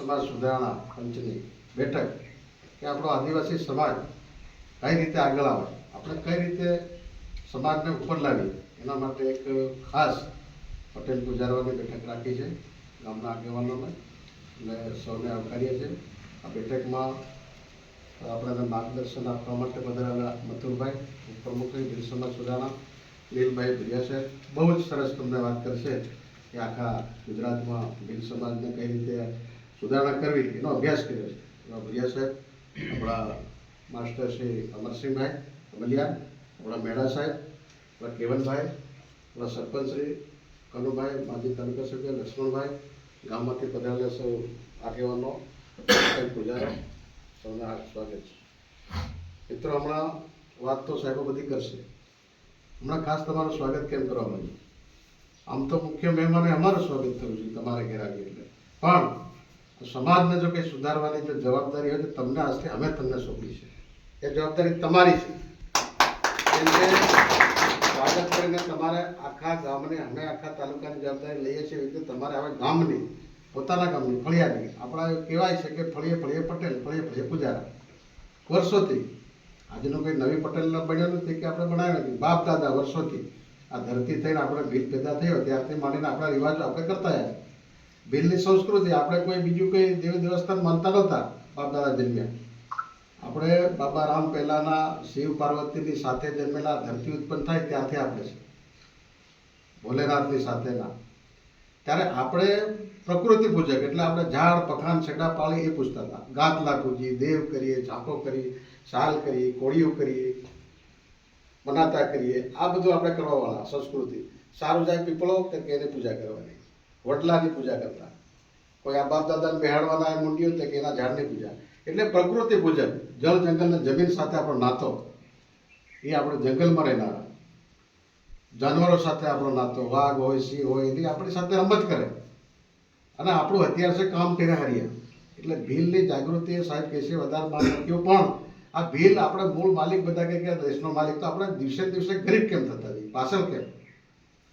સમાજ સુધારણા પંચની બેઠક કે આપણો આદિવાસી સમાજ કઈ રીતે આગળ આવે, આપણે કઈ રીતે સમાજને ઉપર લાવીએ, એના માટે એક ખાસ પટેલ પૂજારવાની બેઠક રાખી છે ગામના આગેવાનોને અને સૌને આવકારીએ છીએ. આ બેઠકમાં આપણને માર્ગદર્શન આપવા માટે પધારેલા મથુરભાઈ ઉપપ્રમુખ ભીલ સમાજ સુધારણા નીલભાઈ ભુરિયા સાહેબ બહુ જ સરસ તમને વાત કરશે કે આખા ગુજરાતમાં ભીલ સમાજને કઈ રીતે સુધારણા કરવી એનો અભ્યાસ કર્યો છે. એવા ભુરિયા સાહેબ, આપણા માસ્ટર શ્રી અમરસિંહભાઈ અમલિયા, આપણા મેળા સાહેબ, આપણા કેવનભાઈ, આપણા સરપંચ શ્રી કનુભાઈ, માજી તાલુકા સભ્ય લક્ષ્મણભાઈ, ગામમાંથી પધારેલા સૌ આગેવાનો, પૂજારો, સૌને સ્વાગત છે. મિત્રો, હમણાં વાત તો સાહેબો બધી કરશે. હમણાં ખાસ તમારું સ્વાગત કેમ કરવા માંગ્યું? આમ તો મુખ્ય મહેમાને અમારું સ્વાગત થયું છે તમારે ઘેર આવી એટલે, પણ સમાજને જો કંઈ સુધારવાની જો જવાબદારી હોય તો તમને આજથી અમે તમને સોંપી છે. એ જવાબદારી તમારી છે. કેમ કે સ્વાગત કરીને તમારે આખા ગામને, અમે આખા તાલુકાની જવાબદારી લઈએ છીએ એટલે તમારે હવે ગામની, પોતાના ગામની, ફળિયાની, આપણા કહેવાય છે કે ફળીએ ફળીએ પટેલ, ફળીએ ફળીએ પૂજારા. વર્ષોથી આજનો કોઈ નવી પટેલ બન્યો નથી કે આપણે બનાવ્યો નથી. બાપ દાદા વર્ષોથી આ ધરતી થઈને આપણે ભીલ પેદા થયો ત્યારથી માંડીને આપણા રિવાજો આપણે કરતા આવ્યા. ભીલની સંસ્કૃતિ, આપણે કોઈ બીજું કોઈ દેવી દેવસ્થાન માનતા નહોતા બાપ દાદા જન્મ્યા. આપણે બાબા રામ પહેલાના શિવ પાર્વતીની સાથે જન્મેલા, ધરતી ઉત્પન્ન થાય ત્યાંથી આપણે છે, ભોલેનાથની સાથેના. ત્યારે આપણે પ્રકૃતિ પૂજક એટલે આપણે ઝાડ પખાન છેડા પાળી એ પૂજતા હતા. ગાતલા પૂજી, દેવ કરીએ, ઝાંખો કરીએ, શાલ કરીએ, કોળીઓ કરીએ, બનાતા કરીએ, આ બધું આપણે કરવાવાળા સંસ્કૃતિ. સારું જાય પીપળો કે એની પૂજા કરવાની, વડલાની પૂજા કરતા, કોઈ આ બાપ દાદાને બેહાડવાના મુંડીઓ કે એના ઝાડની પૂજા. એટલે પ્રકૃતિ પૂજક, જળ જંગલ ને જમીન સાથે આપણો નાતો, એ આપણે જંગલમાં રહેનારા, જાનવરો સાથે આપણો નાતો, વાઘ હોય, સિંહ હોય, એની આપણી સાથે રમત કરે અને આપણું હથિયાર છે કામ કર્યા હાર્યા. એટલે ભીલની જાગૃતિ સાહેબ કહે છે વધારે માન મૂક્યો, પણ આ ભીલ આપણે મૂળ માલિક બધા કે દેશનો માલિક, તો આપણે દિવસે દિવસે ગરીબ કેમ થતા જઈએ, પાછળ કેમ?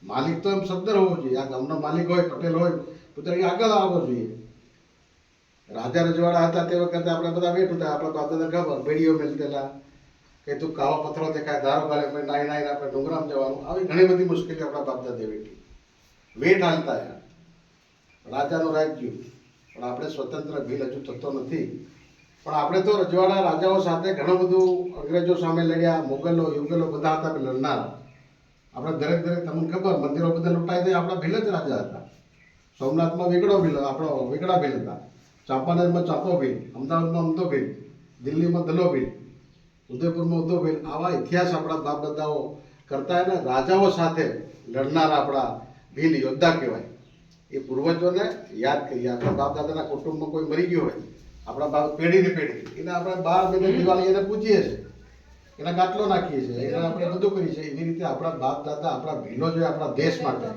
માલિક તો એમ શબ્દ હોવો જોઈએ. આ ગામનો માલિક હોય, પટેલ હોય, પુત્ર એ આગળ આવવો જોઈએ. રાજા રજવાડા હતા તે વખતે આપણે બધા વેઠ હતા, આપણે બાપ દાદા ખબર બેડીઓ મેલતેલા કે તું કાળો પથ્થરો દેખાય, દારૂ ગાળે નાઈ નાઈને આપણે ડુંગરામાં જવાનું, આવી ઘણી બધી મુશ્કેલીઓ આપણા બાપ દાદા વેઠી, વેઠ હાલતા રાજાનું રાજ્ય. પણ આપણે સ્વતંત્ર ભીલ હજુ થતો નથી. પણ આપણે તો રજવાડા રાજાઓ સાથે ઘણું બધું અંગ્રેજો સામે લડ્યા, મોગલો યુગલો બધા હતા લડનારા. આપણે દરેક તમને ખબર મંદિરો બધા લૂંટાઈ દે, આપણા ભીલ જ રાજા હતા. સોમનાથમાં વેગડો ભીલ, આપણો વેગડા ભીલ હતા, ચાંપાનેરમાં ચાંપો ભીલ, અમદાવાદમાં અમદો ભીલ, દિલ્હીમાં દલો ભીલ, ઉદયપુરમાં ઉદો ભીલ. આવા ઇતિહાસ આપણા બાપ દાદાઓ કરતા એને રાજાઓ સાથે લડનારા આપણા ભીલ યોદ્ધા કહેવાય. એ પૂર્વજોને યાદ કરીએ. આપણા બાપ દાદાના કુટુંબમાં કોઈ મરી ગયો હોય, આપણા બાપ પેઢીની પેઢી, એને આપણે 12 મહિને દિવાળી એને પૂજીએ છીએ, એના ગાટલો નાખીએ છીએ, એને આપણે બધું કરીએ છીએ. એવી રીતે આપણા બાપ દાદા, આપણા ભીલો જે આપણા દેશ માટે,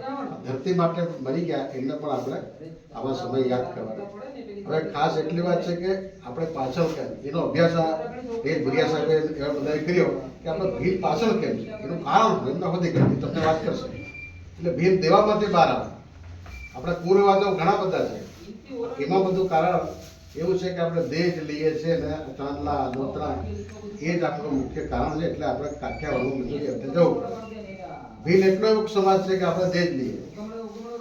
ધરતી માટે મરી ગયા, એમને પણ આપણે આવા સમય યાદ કરવાના. હવે ખાસ એટલી વાત છે કે આપણે પાછળ કેમ, એનો અભ્યાસ આ ભુરિયા સાહેબે એવા બધાએ કર્યો કે આપણે ભીલ પાછળ કેમ છે, એનું કારણ એમના બધી કરી તમને વાત કરશે. એટલે ભીલ દેવામાંથી બહાર આવે. આપણા કુરિવાજો ઘણા બધા છે, એમાં બધું કારણ એવું છે કે આપણે દેજ લઈએ છીએ ને ચાંદલા નોતરા, એ જ આપણું મુખ્ય કારણ છે. એટલે આપણે કાઠિયાવાડનું બધું જવું. ભીલ એટલો એવો સમાજ છે કે આપણે દેજ લઈએ.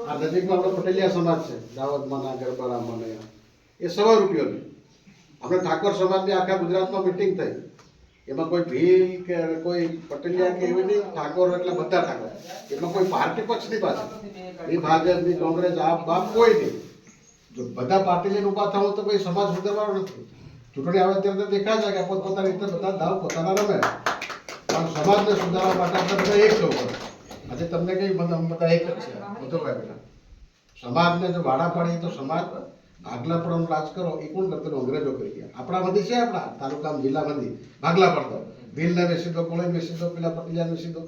આ નજીકમાં આપણો પટેલિયા સમાજ છે, દાહોદમાં, ગરબાડામાં, એ 100 રૂપિયો લે. આપણે ઠાકોર સમાજની આખા ગુજરાતમાં મિટિંગ થઈ, એમાં કોઈ ભીલ કે કોઈ પટેલિયા કે એવી નહીં, ઠાકોર એટલે બધા ઠાકોર. એમાં કોઈ પાર્ટી પક્ષ નહીં પાછળ, એ ભાજપની, કોંગ્રેસ, આપ બાપ કોઈ નહીં. જો બધા પાર્ટી લઈને ઉભા થવું તો કોઈ સમાજ સુધારવાનો નથી. ચૂંટણી આવે ત્યારે દેખાય છે કે પોતપોતાની રીતે બધા દાવ પોતાના રમે, પણ સમાજને સુધારવા માટે આપણે બધા એક જવું પડે. આજે તમને કઈ બધા એક જ છે બધો ભાઈ. સમાજને જો વાડા પાડીએ તો સમાજ ભાગલા પડવાનું રાજ કરો એ કોણ કરતો? અંગ્રેજો કરી ગયા. આપણામાંથી છે, આપણા તાલુકા જિલ્લામાંથી ભાગલા પડતો, ભીલને વેચી દો, કોળીને વેચી દો, પેલા પટેલિયાને વેચી દો,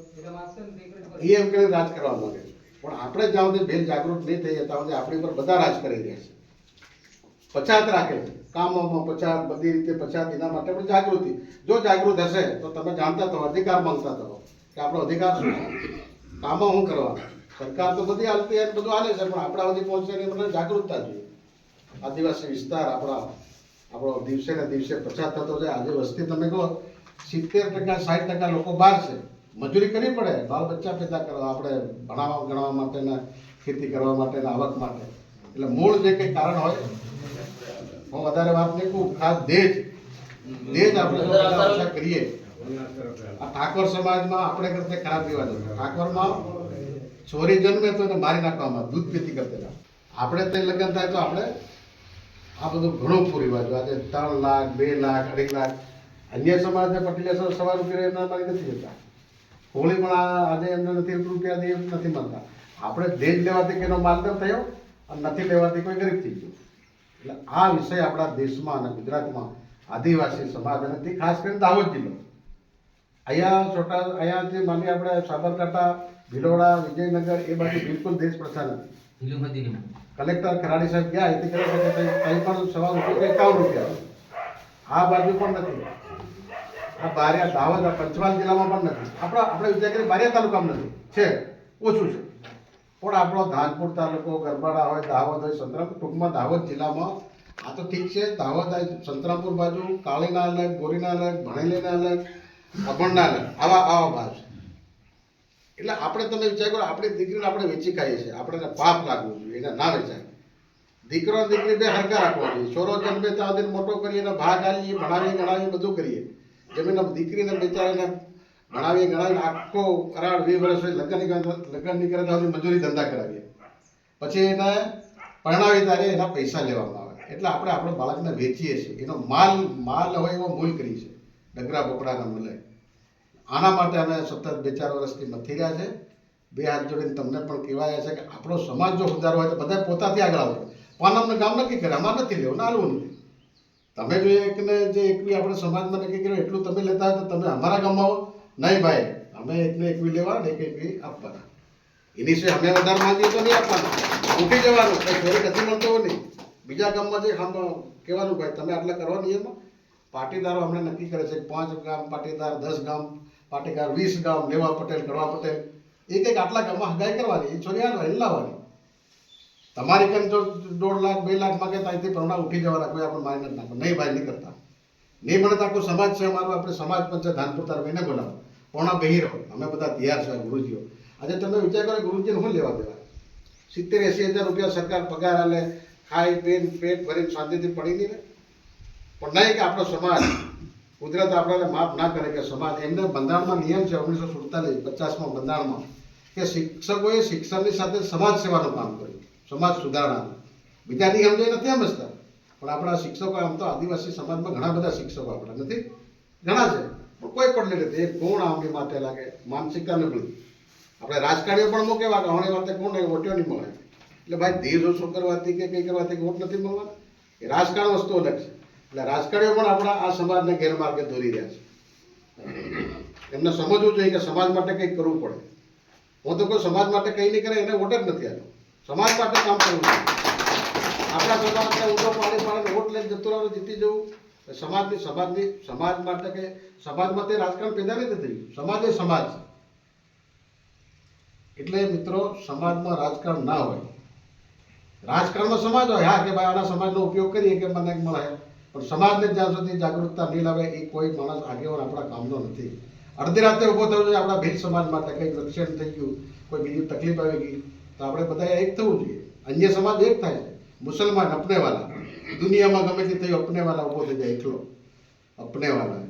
એ એમ કરીને રાજ કરવા માંગે. પણ આપણે જ્યાં સુધી ભીલ જાગૃત નહીં થઈએ ત્યાં સુધી આપણી પર બધા રાજ કરી રહ્યા છે, પછાત રાખે છે, કામોમાં પછાત, બધી રીતે પછાત. એના માટે પણ જાગૃતિ, જો જાગૃત હશે તો તમે જાણતા થો, અધિકાર માંગતા થો કે આપણો અધિકાર શું છે, કામો શું કરવા. સરકાર તો બધી હાલતી બધું હાલે છે, પણ આપણા સુધી પહોંચે એ બધા જાગૃતતા જોઈએ. આદિવાસી વિસ્તાર આપણો દિવસે ને દિવસે પછાત થતો જાય. આજે વસ્તી તમે કહો 70% 60% લોકો બહાર છે. મજૂરી કરવી પડે, બાળ બચ્ચા પેદા કરવા, આપણે ભણાવવા ગણવા માટે ને ખેતી કરવા માટે ને આવક માટે. એટલે મૂળ જે કંઈ કારણ હોય, હું વધારે વાત નહીં કહું, ખાસ દેજ આપણે જો બધા ઓછા કરીએ. આ ઠાકોર સમાજમાં આપણે કરતે ખરાબ રિવાજ હતો. ઠાકોરમાં છોરી જન્મે તો એને મારી નાખવામાં, દૂધ પીતી કરતા. આપણે તે લગ્ન થાય તો આપણે આ બધું ઘણું પૂરી બાજુ. આજે 3 લાખ 2 લાખ 2.5 લાખ અન્ય સમાજને પટીલિયા સવા રૂપિયા એમના મારી નથી જતા. હોળી પણ આજે એમને નથી રૂપિયા દે નથી મળતા. આપણે દેજ લેવાથી એનો માલદાર થયો અને નથી લેવાથી કોઈ ગરીબ થઈ ગયો. એટલે આ વિષય આપણા દેશમાં અને ગુજરાતમાં આદિવાસી સમાજ અને ખાસ કરીને દાહોદ જિલ્લો અહીંયાથી માની આપણે સાબરકાંઠા, ભિલોડા, વિજયનગર એ બાજુ બિલકુલ દેશ પ્રથા નથી. કલેક્ટર ખરાડી સાહેબ ગયા એથી કરે છે કે કંઈ પણ સવા રૂપિયા 51 રૂપિયા. આ બાજુ પણ નથી. આ બારિયા દાહોદ પંચમહાલ જિલ્લામાં પણ નથી. આપણે વિચાર કરીએ બારિયા તાલુકામાં નથી, છે ઓછું છે. પણ આપણો ધાનપુર તાલુકો, ગરબાડા હોય, દાહોદ હોય, સંતરામપુર, ટૂંકમાં દાહોદ જિલ્લામાં આ તો ઠીક છે. દાહોદ સંતરામપુર બાજુ કાળીના અલગ, ગોરીના અલગ, ભણેલીના અલગ, અભણના અલગ, આવા ભાવ છે. એટલે આપણે તમે વિચાર કરો, આપણી દીકરીને આપણે વેચી ખાઈએ છીએ. આપણે પાપ લાગવું જોઈએ, એને ના વેચાય. દીકરો દીકરી બે હરખા રાખવા જોઈએ. છોરો જન્મે ત્યાં સુધી મોટો કરીએ, એને ભાગ આવીએ, ભણાવીએ બધું કરીએ. જમીન દીકરીને બેચારીને ભણાવીએ ગણાવીને આખો કરાર 20 વર્ષ હોય, લગ્ન નહીં કરે ત્યાં મજૂરી ધંધા કરાવીએ. પછી એને પરણાવી ત્યારે એના પૈસા લેવામાં આવે. એટલે આપણે આપણો બાળકને વેચીએ છીએ. એનો માલ હોય એવો મૂલ કરીએ છીએ, ડગરા બોકડાના મૂલે. આના માટે અમે સતત 2-4 વર્ષથી મથી રહ્યા છે. 2 હાથ જોડીને તમને પણ કહેવાય છે કે આપણો સમાજ જો સુધારવો હોય તો બધા પોતાથી આગળ આવે. પાનમને ગામ નક્કી કરે, અમારે નથી લેવું, ના લેવું નથી. તમે જો એકને જે એકવી આપણે સમાજમાં નક્કી કર્યું એટલું તમે લેતા હોય તો તમે અમારા ગામમાં આવો. નહીં ભાઈ, અમે એકને એકવી લેવા ને એકવી આપવાના. એની સિવાય અમે વધારે માંગીએ તો નહીં આપવાના. ઉઠી જવાનું, કંઈ ચોરી નથી મળતો હોય નહીં. બીજા ગામમાં જે કહેવાનું ભાઈ તમે આટલા કરવા નિયમમાં. પાટીદારો અમને નક્કી કરે છે 5 ગામ પાટીદાર, 10 ગામ પાટીદાર, 20 ગામ લેવા પટેલ, કરવા પટેલ, એક આટલા ગામમાં હગાઈ કરવાની. એ છોરી હાલવાની લાવવાની. તમારી કંઈ જો 1.5 લાખ 2 લાખ માગે તો અહીંથી પરણા ઉઠી જવાના. કોઈ આપણે મારી નથી નાખો. નહીં ભાઈ, નહીં કરતા. નહીં મને તો આખો સમાજ છે અમારો. આપણે સમાજ પંચાયત ધાનપુર તાર એને બોલાવો, પોણા બેહી રહો. અમે બધા તૈયાર છે ગુરુજીઓ. આજે તમે વિચાર કરો ગુરુજીને શું લેવા દેવા? 70-80 હજાર રૂપિયા સરકાર પગાર આલે, ખાઈ પીને પેટ ભરીને શાંતિથી પડી નહીં રહે. પણ નહીં કે આપણો સમાજ, કુદરત આપણને માફ ના કરે કે સમાજ, એમને બંધારણમાં નિયમ છે 1947 50માં બંધારણમાં કે શિક્ષકોએ શિક્ષણની સાથે સમાજ સેવાનું કામ કર્યું, સમાજ સુધારણાનું. બીજા નિયમ જે નથી સમજતા. પણ આપણા શિક્ષકો, આમ તો આદિવાસી સમાજમાં ઘણા બધા શિક્ષકો આપણા નથી, ઘણા છે, પણ કોઈ પણ નહીં રહેતી. એક ગુણ આમની માટે લાગે, માનસિકતા નબળી. આપણે રાજકારણીઓ પણ મૂકે વાગે હણી વાતે કોણ વોટ્યો નહીં મળે. એટલે ભાઈ ધીર ઓછો કરવાથી કે કંઈ કરવાથી વોટ નથી મળવાના. એ રાજકારણ વસ્તુ અલગ છે. એટલે રાજકારણીઓ પણ આપણા આ સમાજને ગેરમાર્ગે દોરી રહ્યા છે. એમને સમજવું જોઈએ કે સમાજ માટે કંઈક કરવું પડે. હું તો કોઈ સમાજ માટે કંઈ નહીં કરે એને વોટ જ નથી આવ્યો. સમાજ માટે કામ કરવું જોઈએ. આપણા સમાજને ઊંધો પાડીને વોટ લઈને જતું રહેવાનું, જીતી જવું. સમાજ માટે કે સમાજમાં તે રાજકારણ પેદા નથી થયું. સમાજ એ સમાજ છે. એટલે મિત્રો, સમાજમાં રાજકારણ ના હોય. રાજકારણમાં સમાજ હોય, હા કે ભાઈ આના સમાજનો ઉપયોગ કરીએ કે મને મળે. પણ સમાજને જ્યાં સુધી જાગૃતતા નહીં લાવે એ કોઈ માણસ આગેવાન આપણા કામનો નથી. અડધી રાતે ઊભો થયો છે આપણા ભીલ સમાજ માટે, કંઈક રક્ષણ થઈ ગયું, કોઈ બીજી તકલીફ આવી ગઈ તો આપણે બધા એક થવું જોઈએ. અન્ય સમાજ એક થાય છે. મુસલમાન અપનેવાલા, દુનિયામાં ગમે તે થયું અપનેવાલા ઊભો થઈ જાય, એકલો અપનેવાલા.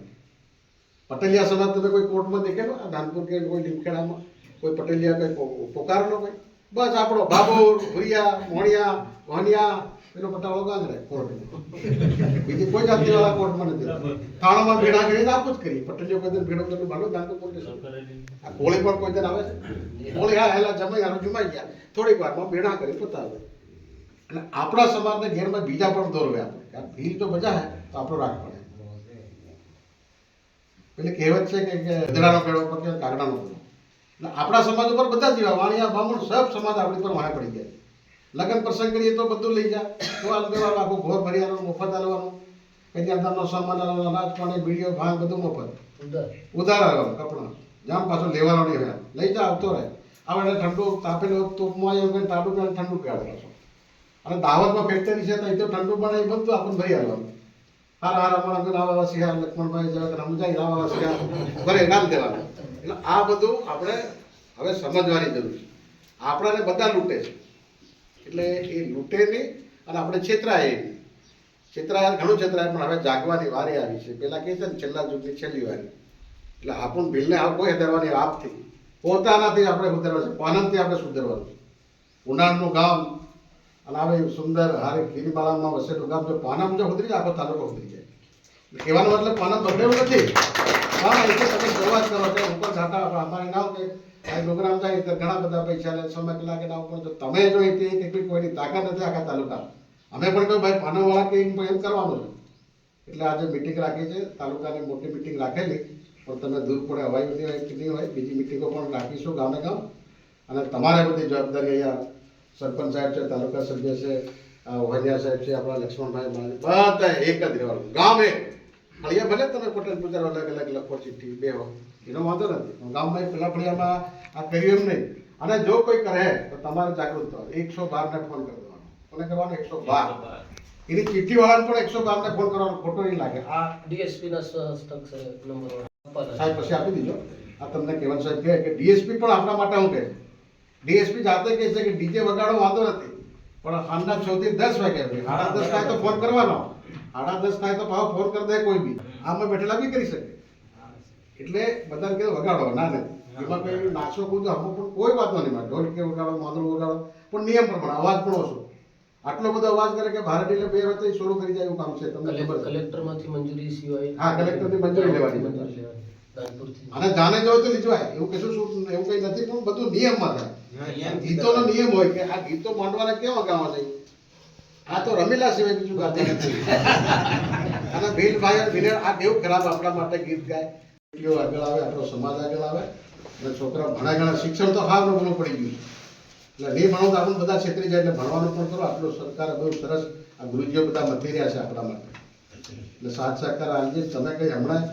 પટેલિયા સમાજ તમે કોઈ કોર્ટમાં દેખેલો આ ધાનપુર કે કોઈ લીમખેડામાં કોઈ પટેલિયા કંઈ પોકારેલો કોઈ? બસ આપણો બાબુર, ભુરિયા, મોણિયા, વહનિયા, પેલો પટાવાળો ગાંગડે કોર્ટમાં. બીજી કોઈ જાતિવાળા કોર્ટમાં નથી. થાણામાં ભેડા કરી આપું જ કરી. પટેલીઓ કોઈ દિન ભેડો કરેલું ભાડું ધાનપુર કોર્ટે. આ કોળી પણ કોઈ દિન આવે છે. કોળી હા હેલા જમાઈ હારું જમાઈ ગયા, થોડીક વારમાં ભેડા કરી પતાવે. એટલે આપણા સમાજને ઘેરમાં બીજા પણ દોરવે આપણે. ભીલ તો બજા હે તો આપણો રાગ પડે. એટલે કહેવત છે કે ગધેડાનો પેડો પર કે કાગડાનો પેડો. એટલે આપણા સમાજ ઉપર બધા જ જેવા વાણિયા બામણ સબ સમાજ આપણી પર વાહે પડી ગયા. લગ્ન પ્રસંગ કરીએ તો બધું લઈ જાય. તો દેવાનું આખું ઘોર ભરી આવવાનું, મફત આવવાનું. કંઈ અંદરનો સામાન આવવાનો, અનાજ પાણી, બીડીઓ ભાંગ બધું મફત. ઉધાર આવવાનું કપડાં. જામ પાછો લેવાનો નહીં હોય, લઈ જા આવતો રહે. આપણે ઠંડુ તાપેલું તોપમાં આવ્યું કે ટાટું પીને ઠંડુ પીવાડે પાછો. અને દાવતમાં ફેક્ટરી છે તો એ તો ઠંડુ પણ એ બધું આપણને ભરી આવવાનું. હારા અમારા લાવાવાસી હાર લક્ષ્મણભાઈ જેવા સમજાય લાવાવાસી હાર ભરે નામ દેવાનું. એટલે આ બધું આપણે હવે સમજવાની જરૂર છે. આપણાને બધા લૂંટે છે એટલે એ લૂંટે નહીં અને આપણે છેતરાય નહીં. છેતરાય ઘણું છેતરાય પણ હવે જાગવાની વારી આવી છે. પેલા કહે છે ને છેલ્લા યુગની છેલ્લી વારી. એટલે આપણને ભીલને કોઈ સુધારવાની આપથી પોતાનાથી આપણે સુધારવા છે, પાનમથી આપણે સુધારવાનું છે. ઉનાળનું ગામ અને આવે સુંદર હારે ગિરિમાળામાં વસેલું ગામ જો પાનમ જો સુધરી જાય આખો તાલુકો સુધરી જાય. કહેવાનો મતલબ પાનમ બગડેલું નથી. હા એ તો તમે શરૂઆત કરો છો ઉપર ઘાટા અમારે ના કે આ પ્રોગ્રામ થાય તો ઘણા બધા પૈસા લે 6 કલાકે ના ઉપર. તમે જો એટલી કોઈની તાકાત નથી આખા તાલુકામાં. અમે પણ કહ્યું ભાઈ પાનમવાળા કે એમ કરવાનું છે. એટલે આજે મિટિંગ રાખી છે, તાલુકાની મોટી મિટિંગ રાખેલી. પણ તમે દૂર પડે હવાઈ નહીં હોય બીજી મિટિંગો પણ રાખીશું ગામે ગામ. અને તમારે બધી જવાબદારી અહીંયા સરપંચ સાહેબ છે, તાલુકા સભ્ય છે, વહરિયા સાહેબ છે, આપણા લક્ષ્મણભાઈ બધા એક જ રહેવાનું. ગામ એક ફળિયા ભલે તમે પટેલ પૂજાર અલગ અલગ લખો ચિઠ્ઠી બે એનો વાંધો નથી. ગામમાં પેલા ફળિયામાં આ કર્યું એમ નહીં. અને જો કોઈ કરે તો તમારે જાગૃત થવાનું. 112 ને ફોન કરી દેવાનો. કોને કરવાનો? 112. એની ચિઠ્ઠી વાળાને પણ 112 ને ફોન કરવાનો. ખોટો નહીં લાગે. આ ડીએસપી ના સ્ટ્રક્ચર નંબર સાહેબ પછી આપી દીજો. આ તમને કહેવાનું સાહેબ કહે કે ડીએસપી પણ આપણા માટે હું કહે ડીએસપી જાતે કહે છે કે ડીજે વગાડો વાંધો નથી પણ સાંજના 6 થી 10 વાગ્યા 10:30 થાય તો ફોન કરવાનો. 10:30 થાય તો પાછો ફોન કરી દે કોઈ બી. આમાં બેઠેલા બી કરી શકે. એટલે બધાને કહે વગાડો ના નથી. એમાં કોઈ નાચો કૂદો આમાં પણ કોઈ વાંધો નહીં. ઢોલકી વગાડો, માંદડું વગાડો પણ નિયમ પ્રમાણે અવાજ પણ ઓછો. આટલો બધો અવાજ કરે કે ભારત એટલે બે વખત શરૂ કરી જાય એવું કામ છે. તમને ખબર છે? કલેક્ટરમાંથી મંજૂરી સિવાય હા કલેક્ટરની મંજૂરી લેવાની. અને જાણે જો તો લીધવાય એવું કશું શું એવું કઈ નથી પણ બધું નિયમમાં થાય. ગીતોનો નિયમ હોય કે આ ગીતો માંડવાના કેવા ગાવા છે. આ તો રમીલા સિવાય બીજું ગાતા નથી. અને ભીલભાઈ ભીલે આ દેવ ખરાબ આપણા માટે ગીત ગાય એટલો આગળ આવે, આપણો સમાજ આગળ આવે અને છોકરા ભણા ઘણા શિક્ષણ તો હાવ નબળું પડી ગયું છે. એટલે નહીં ભણો તો આપણને બધા છેતરી જાય. એટલે ભણવાનું પણ કરો. આટલું સરકારે બહુ સરસ આ ગુરુજીઓ બધા મથી રહ્યા છે આપણા માટે. એટલે સાથ સહકાર આજે તમે કઈ હમણાં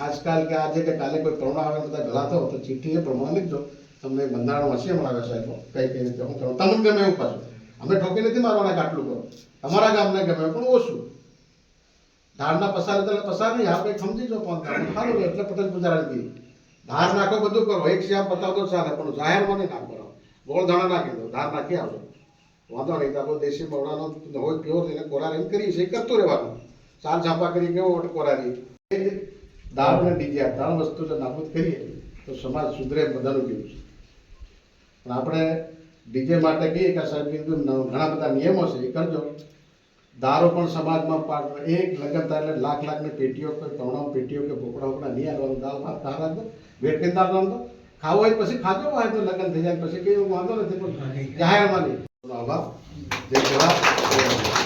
આજકાલ કે આજે કે કાલે કોઈ પ્રોબ્લેમ આવે બધા ગળા થો તો ચિઠ્ઠી એ પ્રમાણે લીધો. તમને બંધારણ હશે મળાવે સાહેબ કઈ કઈ રીતે હું કરું. તમને ગમે એવું પાછું. અમે ઠોકી નથી મારવાના કે આટલું કરો. તમારા ગામને ગમે પણ ઓછું. ધારના પસાર એટલે પસાર નહીં. આપણે સમજી જો પણ સારું એટલે પટેલ પૂજારાની ધાર નાખો બધું કરો. એક શ્યામ બતાવતો ચાલે પણ જાહેરમાં નહીં નાખવાનો. ગોળ ધાણા નાખી દો, ધાર નાખી આવજો વાંધો નહીં. આપણો દેશી મવડાનો હોય પ્યોર એને કોરાર એમ કરીએ છીએ કરતું રહેવાનું. ચાલ ઝાંપા કરી કેવો કોરારી દાળ અને ડીજે 3 વસ્તુ જો નાબૂદ કરીએ તો સમાજ સુધરે બધાનું કેવું છે. પણ આપણે ડીજે માટે કહીએ કે સાહેબ કીધું ઘણા બધા નિયમો છે એ કરજો. દારો પણ સમાજમાં એક લગ્ન થાય એટલે લાખ પેટીઓ કોઈ કવણા પેટીઓ કે ભોપડા નહીં આવવાનું. દાળ ભાત ખા રાખજો, વેટકીન દાળ રાંધો, ખાવું હોય પછી ખાજો. હોય તો લગ્ન થઈ જાય પછી કઈ વાંધો નથી પણ જાહેરમાં નહીં. આભાર. જય જવાહર.